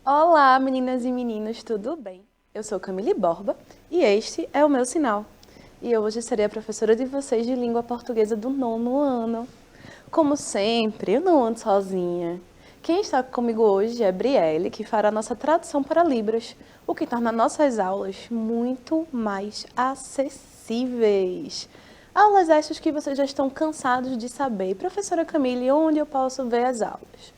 Olá, meninas e meninos, tudo bem? Eu sou Camille Borba e este é o meu sinal. E hoje serei a professora de vocês de língua portuguesa do nono ano. Como sempre, eu não ando sozinha. Quem está comigo hoje é Brielle, que fará nossa tradução para Libras, o que torna nossas aulas muito mais acessíveis. Aulas essas que vocês já estão cansados de saber. Professora Camille, onde eu posso ver as aulas?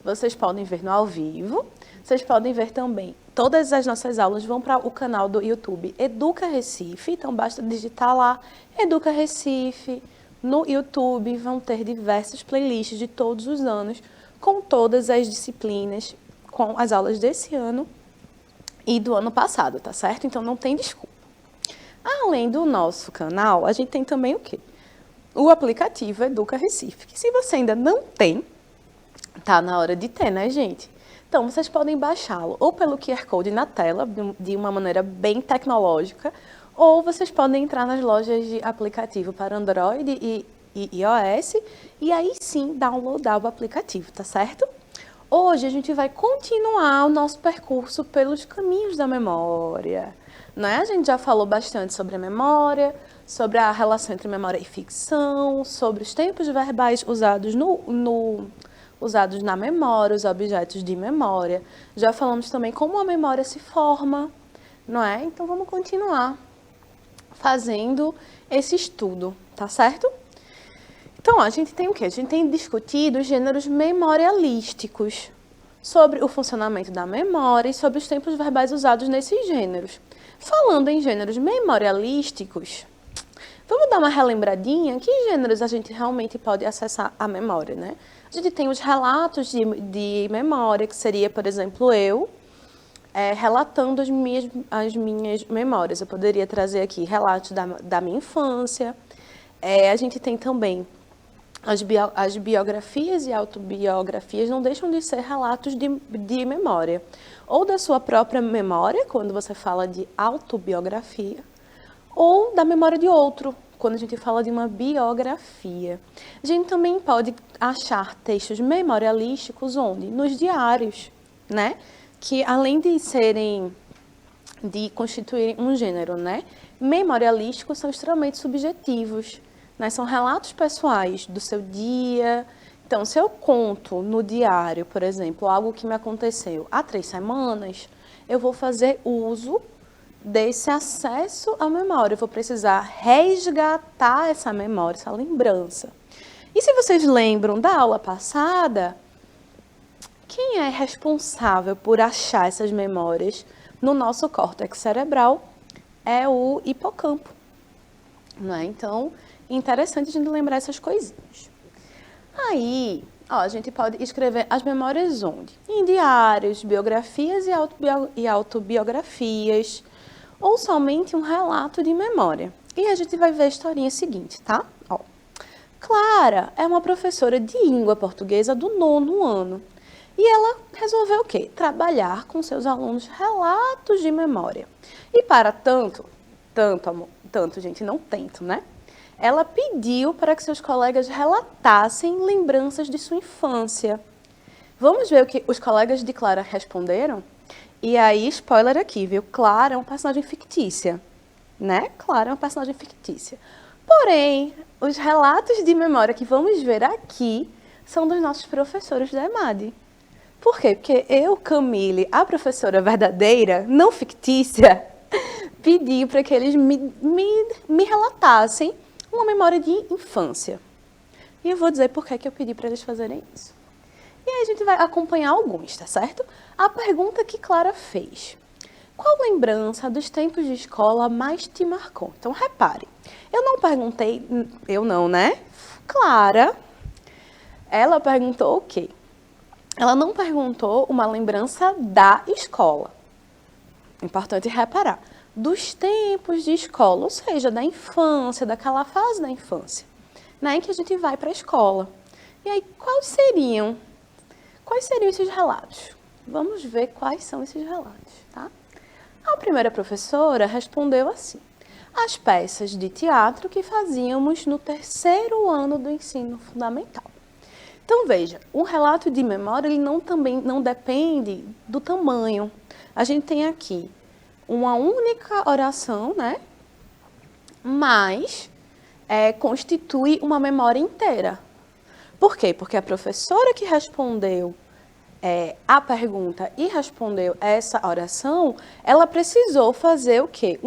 Vocês podem ver no ao vivo, vocês podem ver também. Todas as nossas aulas vão para o canal do YouTube Educa Recife, então basta digitar lá Educa Recife. No YouTube vão ter diversas playlists de todos os anos, com todas as disciplinas, com as aulas desse ano e do ano passado, tá certo? Então não tem desculpa. Além do nosso canal, a gente tem também o quê? O aplicativo Educa Recife, que se você ainda não tem, tá na hora de ter, né, gente? Então, vocês podem baixá-lo ou pelo QR Code na tela, de uma maneira bem tecnológica, ou vocês podem entrar nas lojas de aplicativo para Android e iOS, e aí sim downloadar o aplicativo, tá certo? Hoje a gente vai continuar o nosso percurso pelos caminhos da memória, né? A gente já falou bastante sobre a memória, sobre a relação entre memória e ficção, sobre os tempos verbais usados na memória, os objetos de memória. Já falamos também como a memória se forma, não é? Então vamos continuar fazendo esse estudo, tá certo? Então, a gente tem o quê? A gente tem discutido os gêneros memorialísticos, sobre o funcionamento da memória e sobre os tempos verbais usados nesses gêneros. Falando em gêneros memorialísticos, vamos dar uma relembradinha? Que gêneros a gente realmente pode acessar a memória, né? A gente tem os relatos de memória, que seria, por exemplo, eu relatando as minhas memórias. Eu poderia trazer aqui relatos da minha infância. A gente tem também as biografias e autobiografias não deixam de ser relatos de memória. Ou da sua própria memória, quando você fala de autobiografia, ou da memória de outro, quando a gente fala de uma biografia. A gente também pode achar textos memorialísticos onde? Nos diários, né? Que além de constituírem um gênero, né? Memorialísticos são extremamente subjetivos, né? São relatos pessoais do seu dia. Então, se eu conto no diário, por exemplo, algo que me aconteceu há 3 semanas, eu vou fazer uso desse acesso à memória. Eu vou precisar resgatar essa memória, essa lembrança. E se vocês lembram da aula passada, quem é responsável por achar essas memórias no nosso córtex cerebral é o hipocampo, não é? Então, é interessante a gente lembrar essas coisinhas. Aí, a gente pode escrever as memórias onde? Em diários, biografias e autobiografias, ou somente um relato de memória. E a gente vai ver a historinha seguinte, tá? Clara é uma professora de língua portuguesa do nono ano. E ela resolveu o quê? Trabalhar com seus alunos relatos de memória. E para tanto, amor, gente, não tento, né? Ela pediu para que seus colegas relatassem lembranças de sua infância. Vamos ver o que os colegas de Clara responderam? E aí, spoiler aqui, viu? Clara é uma personagem fictícia, né? Clara é uma personagem fictícia. Porém, os relatos de memória que vamos ver aqui são dos nossos professores da EMAD. Por quê? Porque eu, Camille, a professora verdadeira, não fictícia, pedi para que eles me relatassem uma memória de infância. E eu vou dizer por que eu pedi para eles fazerem isso. E aí a gente vai acompanhar alguns, tá certo? A pergunta que Clara fez. Qual lembrança dos tempos de escola mais te marcou? Então, repare, eu não perguntei, eu não, né? Clara, ela perguntou o quê? Ela não perguntou uma lembrança da escola. Importante reparar. Dos tempos de escola, ou seja, da infância, daquela fase da infância, né, em que a gente vai para a escola. E aí, quais seriam esses relatos? Vamos ver quais são esses relatos, tá? A primeira professora respondeu assim: as peças de teatro que fazíamos no 3º ano do ensino fundamental. Então, veja, um relato de memória, ele também não depende do tamanho. A gente tem aqui uma única oração, né? Mas constitui uma memória inteira. Por quê? Porque a professora que respondeu a pergunta e respondeu essa oração, ela precisou fazer o quê?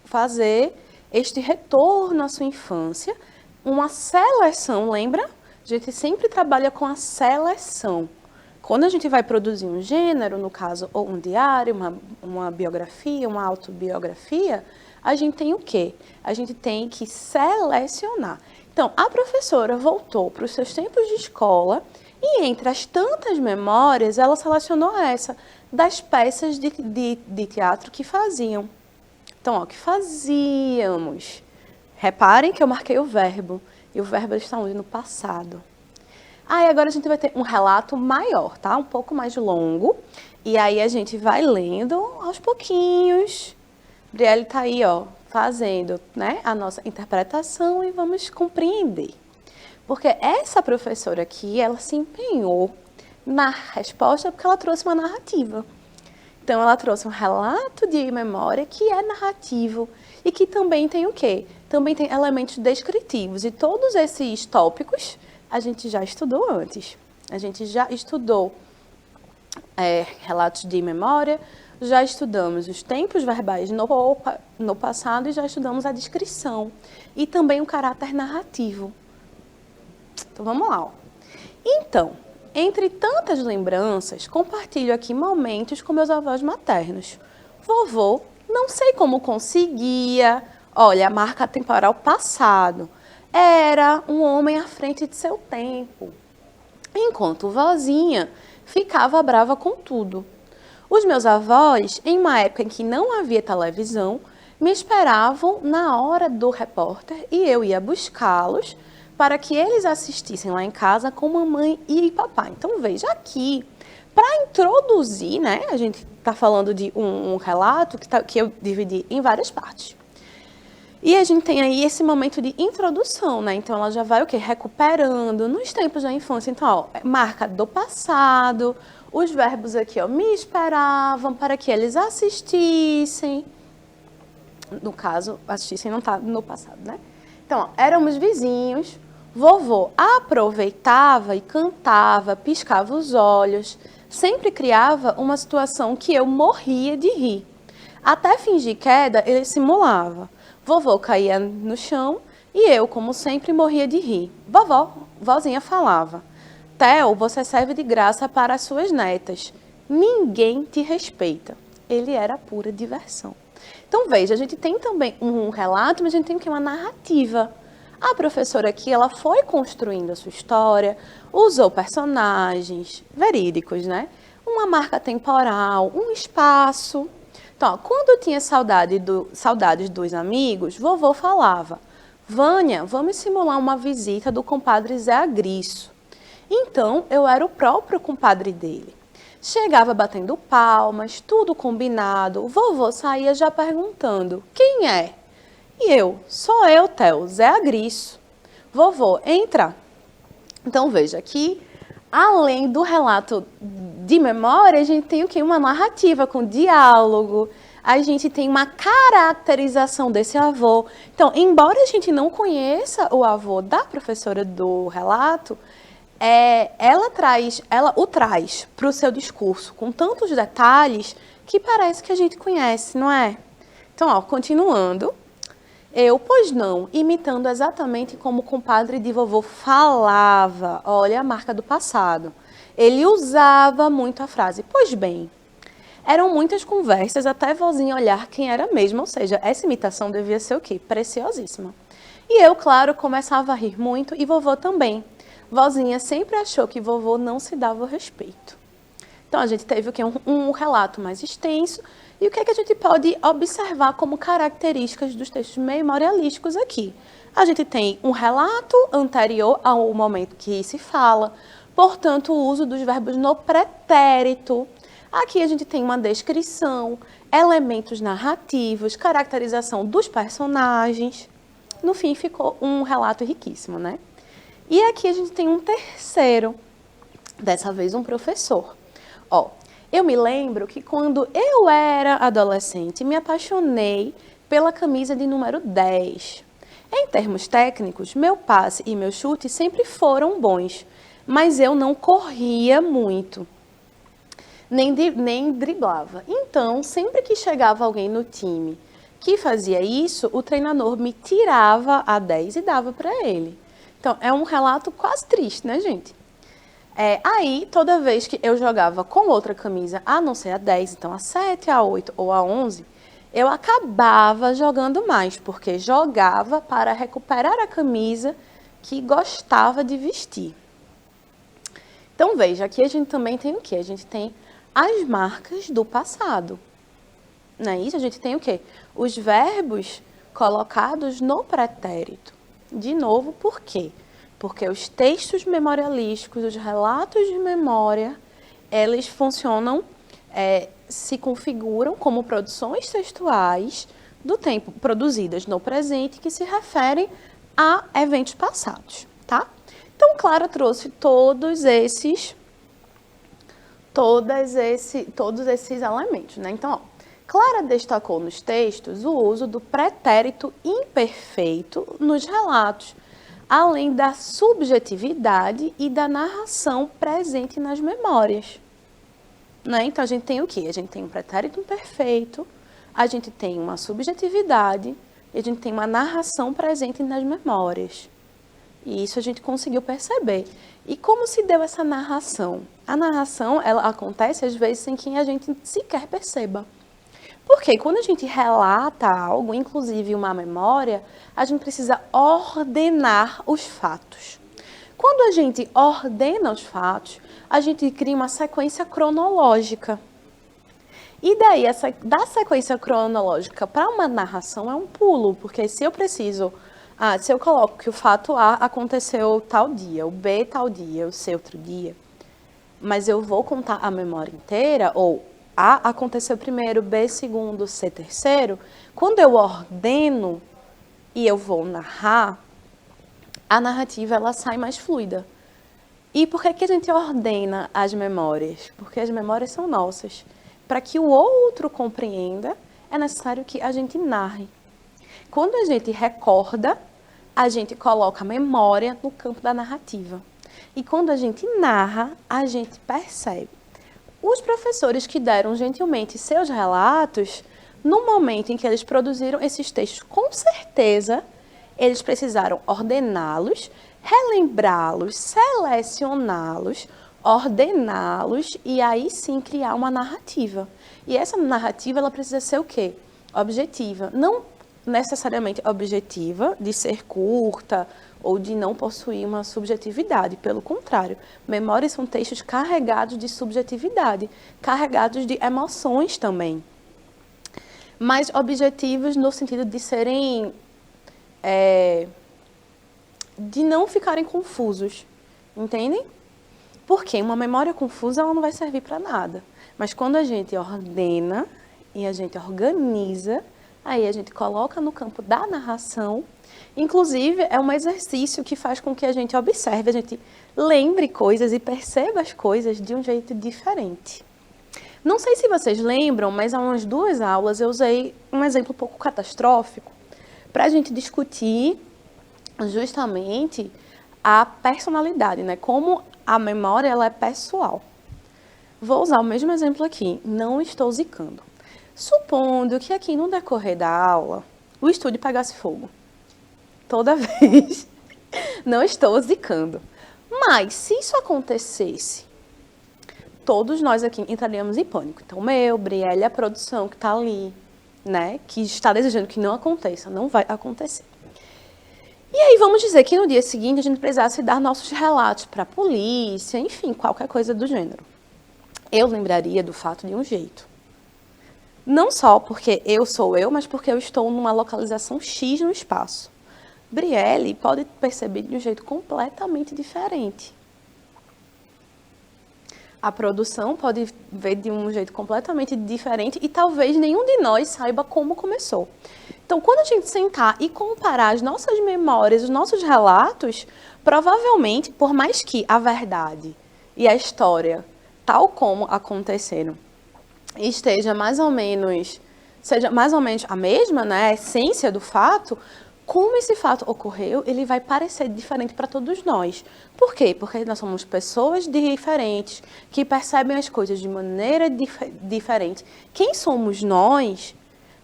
Fazer este retorno à sua infância, uma seleção, lembra? A gente sempre trabalha com a seleção. Quando a gente vai produzir um gênero, no caso, ou um diário, uma biografia, uma autobiografia, a gente tem o quê? A gente tem que selecionar. Então, a professora voltou para os seus tempos de escola e, entre as tantas memórias, ela selecionou essa, das peças de teatro que faziam. Então, ó, que fazíamos. Reparem que eu marquei o verbo, e o verbo está onde? No passado. Aí agora a gente vai ter um relato maior, tá? Um pouco mais longo. E aí a gente vai lendo aos pouquinhos. Brielle tá aí, ó, fazendo, né, a nossa interpretação e vamos compreender. Porque essa professora aqui, ela se empenhou na resposta porque ela trouxe uma narrativa. Então, ela trouxe um relato de memória que é narrativo e que também tem o quê? Também tem elementos descritivos. E todos esses tópicos a gente já estudou antes. A gente já estudou relatos de memória, já estudamos os tempos verbais no passado e já estudamos a descrição. E também o caráter narrativo. Então, vamos lá. Ó. Então, entre tantas lembranças, compartilho aqui momentos com meus avós maternos. Vovô, não sei como conseguia, olha, a marca temporal passado, era um homem à frente de seu tempo. Enquanto vozinha ficava brava com tudo. Os meus avós, em uma época em que não havia televisão, me esperavam na hora do repórter e eu ia buscá-los para que eles assistissem lá em casa com mamãe e papai. Então, veja aqui, para introduzir, né, a gente está falando de um relato que eu dividi em várias partes. E a gente tem aí esse momento de introdução, né? Então, ela já vai o quê? Recuperando nos tempos da infância. Então, ó, marca do passado, os verbos aqui, ó, me esperavam para que eles assistissem. No caso, assistissem não está no passado, né? Então, ó, éramos vizinhos, vovô aproveitava e cantava, piscava os olhos, sempre criava uma situação que eu morria de rir. Até fingir queda, ele simulava. Vovô caía no chão e eu, como sempre, morria de rir. Vozinha falava, Theo, você serve de graça para as suas netas. Ninguém te respeita. Ele era pura diversão. Então, veja, a gente tem também um relato, mas a gente tem uma narrativa. A professora aqui, ela foi construindo a sua história, usou personagens verídicos, né? Uma marca temporal, um espaço. Então, quando eu tinha saudades dos amigos, vovô falava, Vânia, vamos simular uma visita do compadre Zé Agriço. Então, eu era o próprio compadre dele. Chegava batendo palmas, tudo combinado. O vovô saía já perguntando, quem é? E eu, sou eu, Theo, Zé Agriço. Vovô, entra. Então, veja, aqui, além do relato de memória, a gente tem o quê? Uma narrativa com diálogo, a gente tem uma caracterização desse avô. Então, embora a gente não conheça o avô da professora do relato, ela o traz para o seu discurso com tantos detalhes que parece que a gente conhece, não é? Então, ó, continuando. Eu, pois não, imitando exatamente como o compadre de vovô falava, olha a marca do passado. Ele usava muito a frase, pois bem. Eram muitas conversas até vozinha olhar quem era mesmo, ou seja, essa imitação devia ser o quê? Preciosíssima. E eu, claro, começava a rir muito e vovô também. Vozinha sempre achou que vovô não se dava o respeito. Então, a gente teve o quê? Um relato mais extenso. E o que é que a gente pode observar como características dos textos memorialísticos aqui? A gente tem um relato anterior ao momento que se fala, portanto, o uso dos verbos no pretérito. Aqui a gente tem uma descrição, elementos narrativos, caracterização dos personagens. No fim, ficou um relato riquíssimo, né? E aqui a gente tem um terceiro, dessa vez um professor. Ó, eu me lembro que quando eu era adolescente, me apaixonei pela camisa de número 10. Em termos técnicos, meu passe e meu chute sempre foram bons, mas eu não corria muito, nem driblava. Então, sempre que chegava alguém no time que fazia isso, o treinador me tirava a 10 e dava para ele. Então, é um relato quase triste, né, gente? Aí, toda vez que eu jogava com outra camisa, a não ser a 10, então a 7, a 8 ou a 11, eu acabava jogando mais, porque jogava para recuperar a camisa que gostava de vestir. Então, veja, aqui a gente também tem o quê? A gente tem as marcas do passado. Não é isso? A gente tem o quê? Os verbos colocados no pretérito. De novo, por quê? Porque os textos memorialísticos, os relatos de memória, eles funcionam, se configuram como produções textuais do tempo, produzidas no presente, que se referem a eventos passados, tá? Então, Clara trouxe todos esses elementos, né? Então, ó, Clara destacou nos textos o uso do pretérito imperfeito nos relatos, além da subjetividade e da narração presente nas memórias. Né? Então, a gente tem o quê? A gente tem um pretérito imperfeito, a gente tem uma subjetividade e a gente tem uma narração presente nas memórias. E isso a gente conseguiu perceber. E como se deu essa narração? A narração, ela acontece às vezes sem que a gente sequer perceba. Porque quando a gente relata algo, inclusive uma memória, a gente precisa ordenar os fatos. Quando a gente ordena os fatos, a gente cria uma sequência cronológica. E daí, da sequência cronológica para uma narração é um pulo, porque se eu coloco que o fato A aconteceu tal dia, o B tal dia, o C outro dia, mas eu vou contar a memória inteira, ou A aconteceu primeiro, B segundo, C terceiro, quando eu ordeno e eu vou narrar, a narrativa ela sai mais fluida. E por que a gente ordena as memórias? Porque as memórias são nossas. Para que o outro compreenda, é necessário que a gente narre. Quando a gente recorda, a gente coloca a memória no campo da narrativa. E quando a gente narra, a gente percebe. Os professores que deram gentilmente seus relatos, no momento em que eles produziram esses textos, com certeza, eles precisaram ordená-los, relembrá-los, selecioná-los, ordená-los e aí sim criar uma narrativa. E essa narrativa ela precisa ser o quê? Objetiva. Não necessariamente objetiva, de ser curta ou de não possuir uma subjetividade. Pelo contrário, memórias são textos carregados de subjetividade, carregados de emoções também. Mas objetivos no sentido de serem... de não ficarem confusos, entendem? Porque uma memória confusa ela não vai servir para nada. Mas quando a gente ordena e a gente organiza, aí a gente coloca no campo da narração. Inclusive, é um exercício que faz com que a gente observe, a gente lembre coisas e perceba as coisas de um jeito diferente. Não sei se vocês lembram, mas há umas 2 aulas eu usei um exemplo um pouco catastrófico para a gente discutir justamente a personalidade, né? Como a memória ela é pessoal. Vou usar o mesmo exemplo aqui, não estou zicando. Supondo que aqui no decorrer da aula o estúdio pegasse fogo. Toda vez. Não estou zicando. Mas se isso acontecesse, todos nós aqui entraríamos em pânico. Então, Brielle, a produção que está ali, né, que está desejando que não aconteça, não vai acontecer. E aí vamos dizer que no dia seguinte a gente precisasse dar nossos relatos para a polícia, enfim, qualquer coisa do gênero. Eu lembraria do fato de um jeito. Não só porque eu sou eu, mas porque eu estou numa localização X no espaço. Brielle pode perceber de um jeito completamente diferente. A produção pode ver de um jeito completamente diferente e talvez nenhum de nós saiba como começou. Então, quando a gente sentar e comparar as nossas memórias, os nossos relatos, Provavelmente, por mais que a verdade e a história, tal como aconteceram, esteja mais ou menos, seja mais ou menos a mesma, né, a essência do fato, como esse fato ocorreu, ele vai parecer diferente para todos nós. Por quê? Porque nós somos pessoas diferentes, que percebem as coisas de maneira diferente. Quem somos nós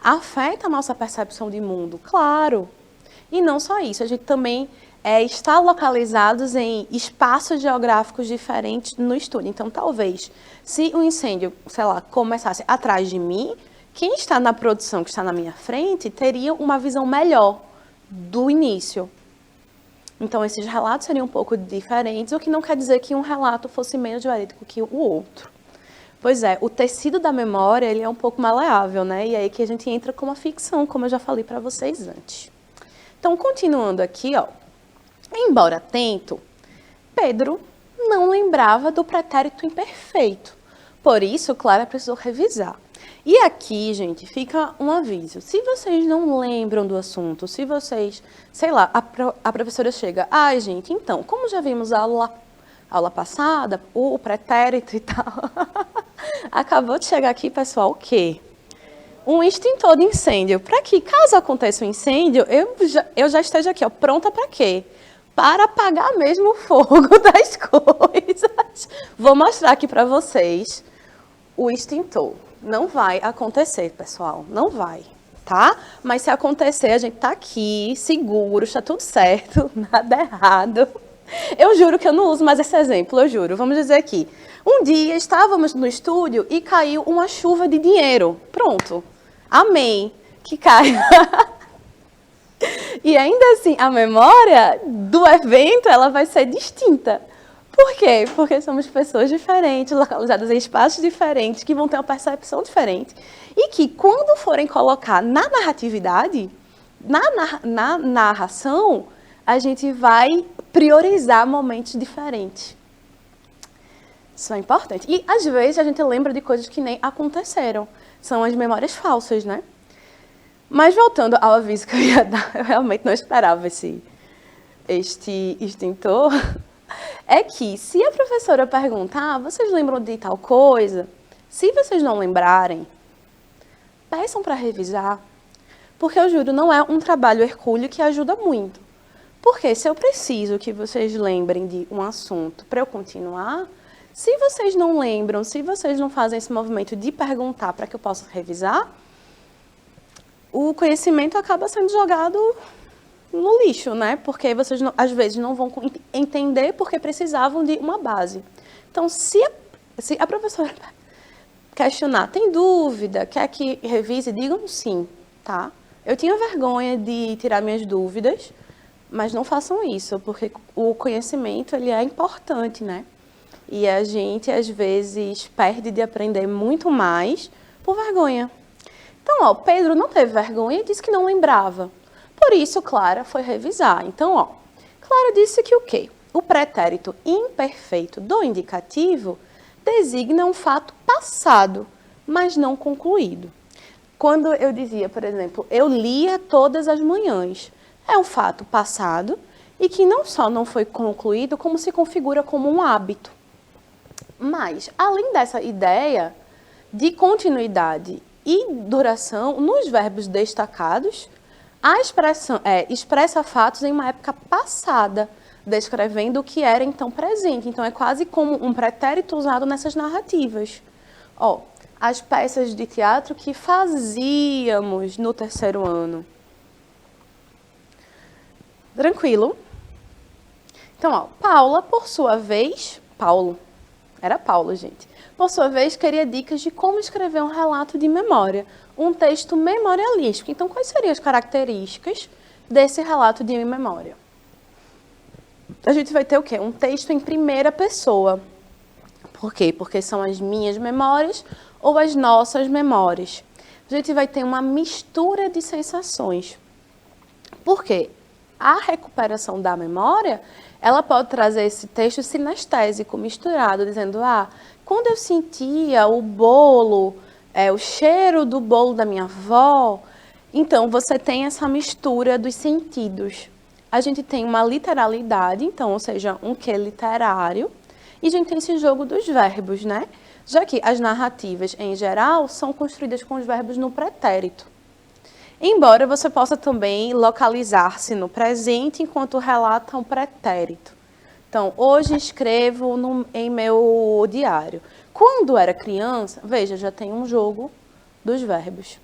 afeta a nossa percepção de mundo, claro. E não só isso, a gente também está localizados em espaços geográficos diferentes no estúdio. Então, talvez, se o incêndio, sei lá, começasse atrás de mim, quem está na produção, que está na minha frente, teria uma visão melhor do início. Então, esses relatos seriam um pouco diferentes, o que não quer dizer que um relato fosse menos verídico que o outro. Pois é, o tecido da memória, ele é um pouco maleável, né? E aí que a gente entra com a ficção, como eu já falei para vocês antes. Então, continuando aqui, ó. Embora atento, Pedro não lembrava do pretérito imperfeito. Por isso, Clara precisou revisar. E aqui, gente, fica um aviso. Se vocês não lembram do assunto, se vocês, sei lá, a professora chega, ai, gente, então, como já vimos a aula passada, o pretérito e tal, acabou de chegar aqui, pessoal, o quê? Um extintor de incêndio. Para que, caso aconteça um incêndio, eu já esteja aqui, ó, pronta para quê? Para apagar mesmo o fogo das coisas. Vou mostrar aqui para vocês o extintor. Não vai acontecer, pessoal, não vai, tá? Mas se acontecer, a gente tá aqui, seguro, está tudo certo, nada errado. Eu juro que eu não uso mais esse exemplo, eu juro. Vamos dizer aqui. Um dia estávamos no estúdio e caiu uma chuva de dinheiro. Pronto. Amém. Que caia. E ainda assim, a memória do evento, ela vai ser distinta. Por quê? Porque somos pessoas diferentes, localizadas em espaços diferentes, que vão ter uma percepção diferente. E que, quando forem colocar na narratividade, na narração, a gente vai priorizar momentos diferentes. Isso é importante. E, às vezes, a gente lembra de coisas que nem aconteceram. São as memórias falsas, né? Mas, voltando ao aviso que eu ia dar, eu realmente não esperava este extintor. É que, se a professora perguntar, vocês lembram de tal coisa? Se vocês não lembrarem, peçam para revisar. Porque, eu juro, não é um trabalho hercúleo que ajuda muito. Porque se eu preciso que vocês lembrem de um assunto para eu continuar, se vocês não lembram, se vocês não fazem esse movimento de perguntar para que eu possa revisar, o conhecimento acaba sendo jogado no lixo, né? Porque vocês, às vezes, não vão entender porque precisavam de uma base. Então, se a professora questionar, tem dúvida, quer que revise, digam sim, tá? Eu tinha vergonha de tirar minhas dúvidas, mas não façam isso, porque o conhecimento, ele é importante, né? E a gente, às vezes, perde de aprender muito mais por vergonha. Então, ó, Pedro não teve vergonha e disse que não lembrava. Por isso, Clara foi revisar. Então, ó, Clara disse que o quê? O pretérito imperfeito do indicativo designa um fato passado, mas não concluído. Quando eu dizia, por exemplo, eu lia todas as manhãs, é um fato passado e que não só não foi concluído, como se configura como um hábito. Mas, além dessa ideia de continuidade e duração, nos verbos destacados, a expressão expressa fatos em uma época passada, descrevendo o que era então presente. Então, é quase como um pretérito usado nessas narrativas. Ó, as peças de teatro que fazíamos no terceiro ano. Tranquilo? Então, ó, Paula, por sua vez... Era Paulo, gente. Por sua vez, queria dicas de como escrever um relato de memória, um texto memorialístico. Então, quais seriam as características desse relato de memória? A gente vai ter o quê? Um texto em primeira pessoa. Por quê? Porque são as minhas memórias ou as nossas memórias. A gente vai ter uma mistura de sensações. Por quê? A recuperação da memória, ela pode trazer esse texto sinestésico, misturado, dizendo, quando eu sentia o bolo, o cheiro do bolo da minha avó, então você tem essa mistura dos sentidos. a gente tem uma literalidade, então, ou seja, um que literário, e a gente tem esse jogo dos verbos, né? Já que as narrativas, em geral, são construídas com os verbos no pretérito. Embora você possa também localizar-se no presente enquanto relata um pretérito. Então, hoje escrevo em meu diário. Quando era criança, veja, já tem um jogo dos verbos.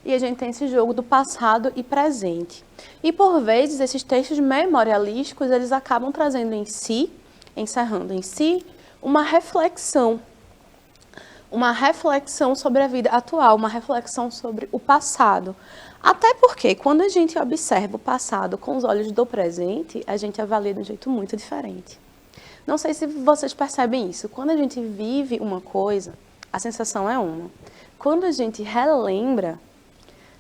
E a gente tem esse jogo do passado e presente. E, por vezes, esses textos memorialísticos, eles acabam trazendo em si, encerrando em si, uma reflexão sobre a vida atual, uma reflexão sobre o passado. Até porque, quando a gente observa o passado com os olhos do presente, a gente avalia de um jeito muito diferente. Não sei se vocês percebem isso. Quando a gente vive uma coisa, a sensação é uma. Quando a gente relembra,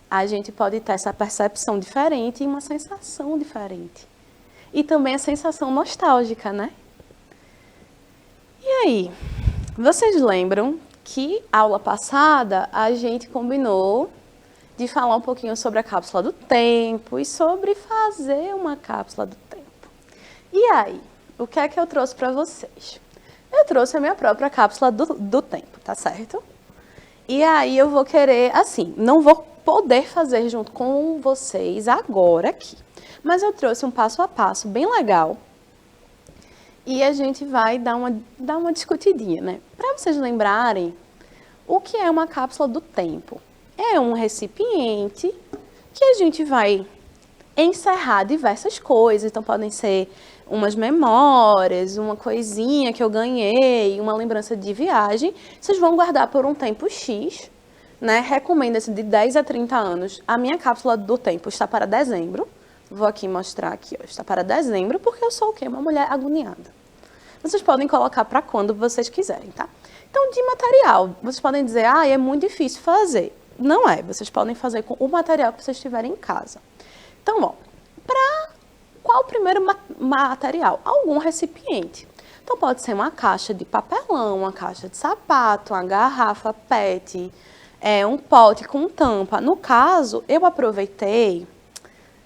a gente pode ter essa percepção diferente e uma sensação diferente. E também a sensação nostálgica, né? E aí, vocês lembram que aula passada a gente combinou de falar um pouquinho sobre a cápsula do tempo e sobre fazer uma cápsula do tempo. E aí, o que é que eu trouxe para vocês? Eu trouxe a minha própria cápsula do tempo, tá certo? E aí eu vou querer, assim, não vou poder fazer junto com vocês agora aqui, mas eu trouxe um passo a passo bem legal e a gente vai dar uma discutidinha, né? Para vocês lembrarem o que é uma cápsula do tempo. É um recipiente que a gente vai encerrar diversas coisas, então podem ser umas memórias, uma coisinha que eu ganhei, uma lembrança de viagem. Vocês vão guardar por um tempo X, né? Recomenda-se de 10 a 30 anos. A minha cápsula do tempo está para dezembro. Vou aqui mostrar aqui, ó, está para dezembro, porque eu sou o quê? Uma mulher agoniada. Vocês podem colocar para quando vocês quiserem, tá? Então, de material, vocês podem dizer, é muito difícil fazer. Não é, vocês podem fazer com o material que vocês tiverem em casa. Então, ó, para qual o primeiro material? Algum recipiente. Então, pode ser uma caixa de papelão, uma caixa de sapato, uma garrafa PET, um pote com tampa. No caso, eu aproveitei,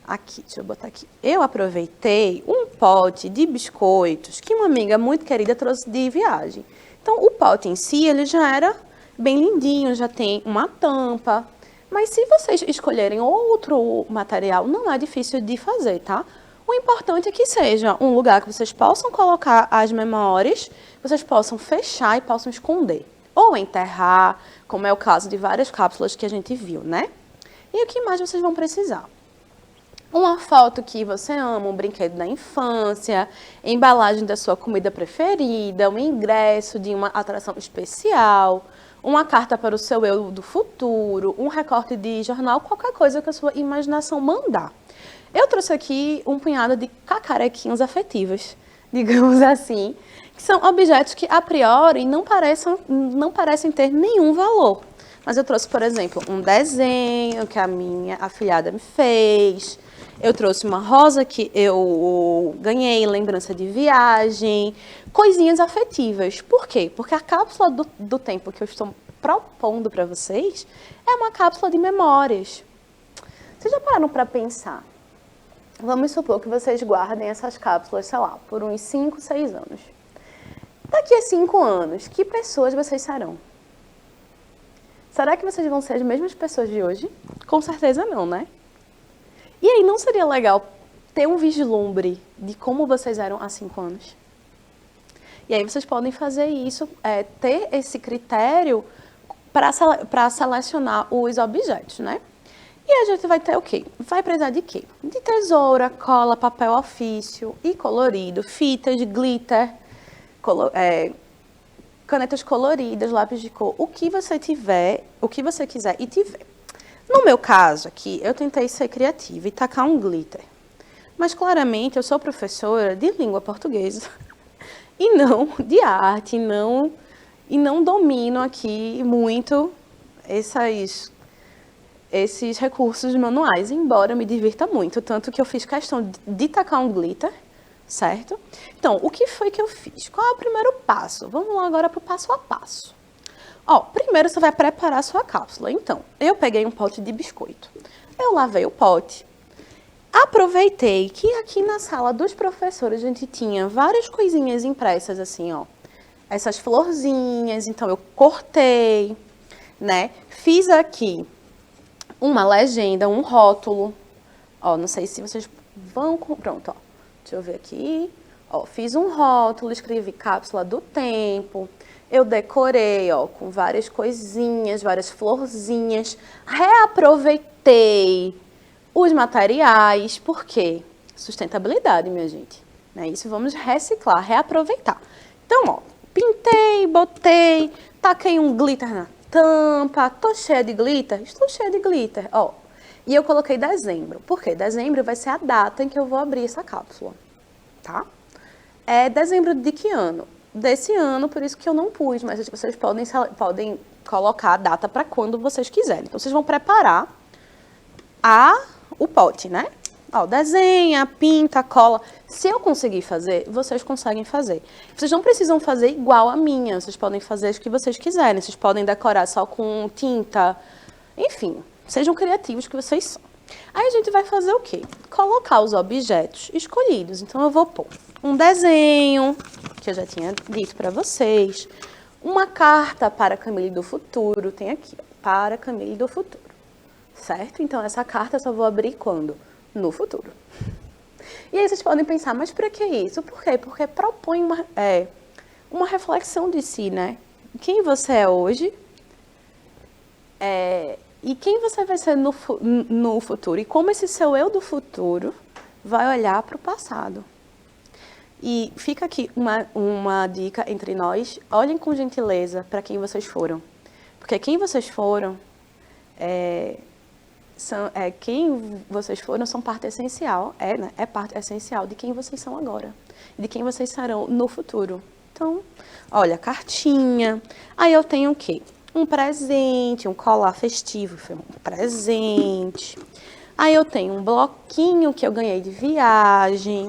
aqui, deixa eu botar aqui. Eu aproveitei um pote de biscoitos que uma amiga muito querida trouxe de viagem. Então, o pote em si, ele já era bem lindinho, já tem uma tampa. Mas se vocês escolherem outro material, não é difícil de fazer, tá? O importante é que seja um lugar que vocês possam colocar as memórias, vocês possam fechar e possam esconder. Ou enterrar, como é o caso de várias cápsulas que a gente viu, né? E o que mais vocês vão precisar? Uma foto que você ama, um brinquedo da infância, embalagem da sua comida preferida, um ingresso de uma atração especial, uma carta para o seu eu do futuro, um recorte de jornal, qualquer coisa que a sua imaginação mandar. Eu trouxe aqui um punhado de cacarequinhos afetivos, digamos assim, que são objetos que, a priori, não parecem ter nenhum valor. Mas eu trouxe, por exemplo, um desenho que a minha afilhada me fez. Eu trouxe uma rosa que eu ganhei, lembrança de viagem, coisinhas afetivas. Por quê? Porque a cápsula do tempo que eu estou propondo para vocês é uma cápsula de memórias. Vocês já pararam para pensar? Vamos supor que vocês guardem essas cápsulas, sei lá, por uns 5, 6 anos. Daqui a 5 anos, que pessoas vocês serão? Será que vocês vão ser as mesmas pessoas de hoje? Com certeza não, né? E aí, não seria legal ter um vislumbre de como vocês eram há 5 anos? E aí vocês podem fazer isso, ter esse critério para selecionar os objetos, né? E a gente vai ter o quê? Vai precisar de quê? De tesoura, cola, papel ofício e colorido, fitas, glitter, canetas coloridas, lápis de cor, o que você tiver, o que você quiser e tiver. No meu caso aqui, eu tentei ser criativa e tacar um glitter. Mas claramente eu sou professora de língua portuguesa e não de arte, e não domino aqui muito esses recursos manuais, embora eu me divirta muito, tanto que eu fiz questão de tacar um glitter, certo? Então, o que foi que eu fiz? Qual é o primeiro passo? Vamos lá agora para o passo a passo. Ó, primeiro você vai preparar a sua cápsula. Então, eu peguei um pote de biscoito. Eu lavei o pote Aproveitei que aqui na sala dos professores a gente tinha várias coisinhas impressas assim, ó. Essas florzinhas, então eu cortei, né? Fiz aqui uma legenda, um rótulo. Ó, não sei se vocês vão... Pronto, ó. Deixa eu ver aqui. Ó, fiz um rótulo, escrevi cápsula do tempo. Eu decorei, ó, com várias coisinhas, várias florzinhas. Reaproveitei os materiais. Por quê? Sustentabilidade, minha gente. Não é isso? Vamos reciclar, reaproveitar. Então, ó, pintei, botei, taquei um glitter na tampa. Tô cheia de glitter? Estou cheia de glitter, ó. E eu coloquei dezembro. Por quê? Dezembro vai ser a data em que eu vou abrir essa cápsula, tá? É dezembro de que ano? Desse ano, por isso que eu não pus, mas vocês podem colocar a data para quando vocês quiserem. Então, vocês vão preparar o pote, né? Ó, desenha, pinta, cola. Se eu conseguir fazer, vocês conseguem fazer. Vocês não precisam fazer igual a minha, vocês podem fazer o que vocês quiserem. Vocês podem decorar só com tinta, enfim, sejam criativos que vocês são. Aí a gente vai fazer o quê? Colocar os objetos escolhidos. Então, eu vou pôr um desenho, que eu já tinha dito para vocês, uma carta para a Camille do futuro, tem aqui, ó, para a Camille do futuro, certo? Então, essa carta eu só vou abrir quando? No futuro. E aí vocês podem pensar, mas para que isso? Por quê? Porque propõe uma reflexão de si, né? Quem você é hoje e quem você vai ser no futuro. E como esse seu eu do futuro vai olhar para o passado. E fica aqui uma dica entre nós, olhem com gentileza para quem vocês foram. Porque quem vocês foram são parte essencial, né? É parte essencial de quem vocês são agora, de quem vocês serão no futuro. Então, olha, cartinha. Aí eu tenho o quê? Um presente, um colar festivo, foi um presente. Aí eu tenho um bloquinho que eu ganhei de viagem.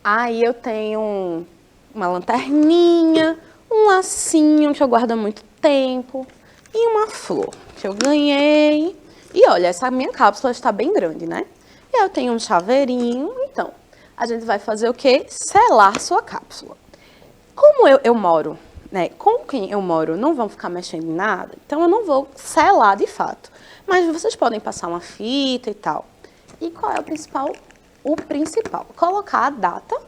Aí eu tenho uma lanterninha, um lacinho que eu guardo há muito tempo e uma flor que eu ganhei. E olha, essa minha cápsula está bem grande, né? E eu tenho um chaveirinho. Então, a gente vai fazer o quê? Selar sua cápsula. Como eu moro, né? Com quem eu moro não vão ficar mexendo em nada, então eu não vou selar de fato. Mas vocês podem passar uma fita e tal. E qual é o principal? O principal, colocar a data,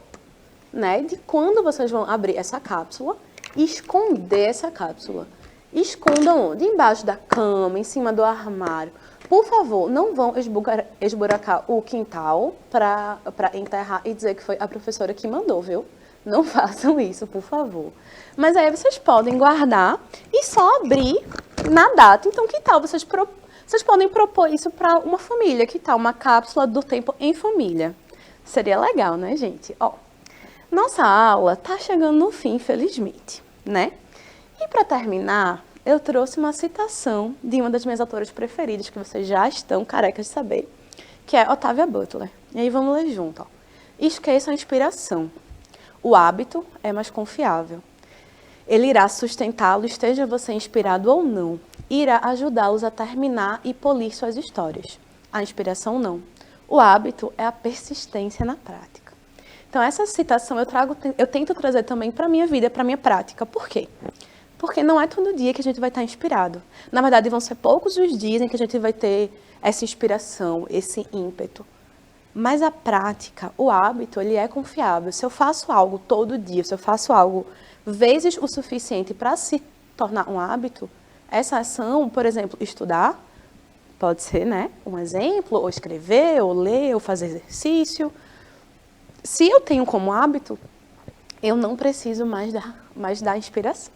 né, de quando vocês vão abrir essa cápsula e esconder essa cápsula. Escondam onde? Embaixo da cama, em cima do armário. Por favor, não vão esburacar o quintal para enterrar e dizer que foi a professora que mandou, viu? Não façam isso, por favor. Mas aí vocês podem guardar e só abrir na data. Então, que tal vocês podem propor isso para uma família? Que tal uma cápsula do tempo em família? Seria legal, né, gente? Ó, nossa aula tá chegando no fim, infelizmente, né? E para terminar, eu trouxe uma citação de uma das minhas autoras preferidas, que vocês já estão carecas de saber, que é Octavia Butler. E aí vamos ler junto, ó. Esqueça a inspiração. O hábito é mais confiável. Ele irá sustentá-lo, esteja você inspirado ou não. Irá ajudá-los a terminar e polir suas histórias. A inspiração não. O hábito é a persistência na prática. Então, essa citação eu tento trazer também para a minha vida, para a minha prática. Por quê? Porque não é todo dia que a gente vai estar inspirado. Na verdade, vão ser poucos os dias em que a gente vai ter essa inspiração, esse ímpeto. Mas a prática, o hábito, ele é confiável. Se eu faço algo todo dia, se eu faço algo vezes o suficiente para se tornar um hábito, essa ação, por exemplo, estudar, pode ser, né, um exemplo, ou escrever, ou ler, ou fazer exercício. Se eu tenho como hábito, eu não preciso mais da inspiração.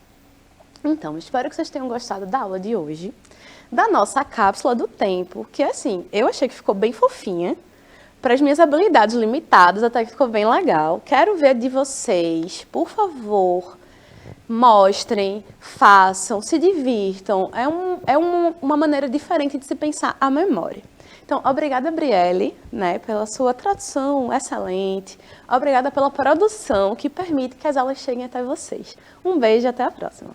Então, espero que vocês tenham gostado da aula de hoje, da nossa cápsula do tempo, que assim, eu achei que ficou bem fofinha. Para as minhas habilidades limitadas, até que ficou bem legal. Quero ver de vocês, por favor, mostrem, façam, se divirtam. É uma maneira diferente de se pensar a memória. Então, obrigada, Brielle, né, pela sua tradução excelente. Obrigada pela produção que permite que as aulas cheguem até vocês. Um beijo e até a próxima.